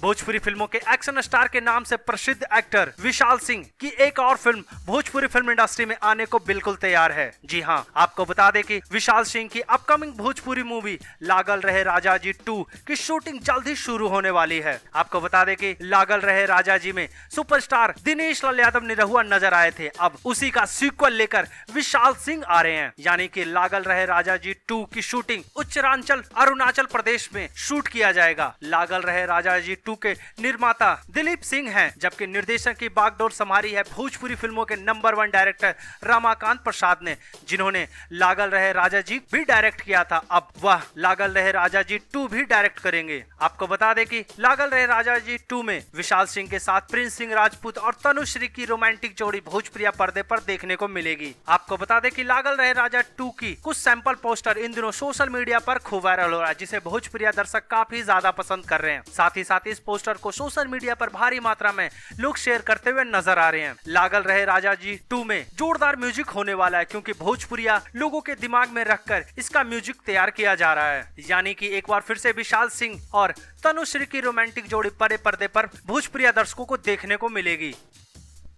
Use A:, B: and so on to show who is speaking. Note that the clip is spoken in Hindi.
A: भोजपुरी फिल्मों के एक्शन स्टार के नाम से प्रसिद्ध एक्टर विशाल सिंह की एक और फिल्म भोजपुरी फिल्म इंडस्ट्री में आने को बिल्कुल तैयार है। जी हाँ, आपको बता दें कि विशाल सिंह की अपकमिंग भोजपुरी मूवी लागल रहे राजा जी 2 की शूटिंग जल्द ही शुरू होने वाली है। आपको बता दें कि लागल रहे राजा जी में सुपरस्टार दिनेश लाल यादव निरहुआ नजर आए थे। अब उसी का सीक्वल लेकर विशाल सिंह आ रहे हैं, यानी कि लागल रहे राजा जी 2 की शूटिंग उत्तरांचल अरुणाचल प्रदेश में शूट किया जाएगा। लागल रहे राजा जी 2 के निर्माता दिलीप सिंह हैं, जबकि निर्देशक की बागडोर संभाली है भोजपुरी फिल्मों के नंबर 1 डायरेक्टर रमाकांत प्रसाद ने, जिन्होंने लागल रहे राजा जी भी डायरेक्ट किया था। अब वह लागल रहे राजा जी 2 भी डायरेक्ट करेंगे। आपको बता दें कि लागल रहे राजा जी 2 में विशाल सिंह के साथ प्रिंस सिंह राजपूत और तनुश्री की रोमांटिक जोड़ी भोजपुरिया पर्दे पर देखने को मिलेगी। आपको बता दें कि लागल रहे राजा 2 की कुछ सैंपल पोस्टर इन दिनों सोशल मीडिया पर खूब वायरल हो रहा है, जिसे भोजपुरिया दर्शक काफी ज्यादा पसंद कर रहे हैं। साथ ही साथ इस पोस्टर को सोशल मीडिया पर भारी मात्रा में लोग शेयर करते हुए नजर आ रहे हैं। लागल रहे राजा जी 2 में जोरदार म्यूजिक होने वाला है, क्योंकि भोजपुरिया लोगों के दिमाग में रखकर इसका म्यूजिक तैयार किया जा रहा है। यानी कि एक बार फिर से विशाल सिंह और तनुश्री की रोमांटिक जोड़ी बड़े पर्दे पर भोजपुरिया दर्शकों को देखने को मिलेगी।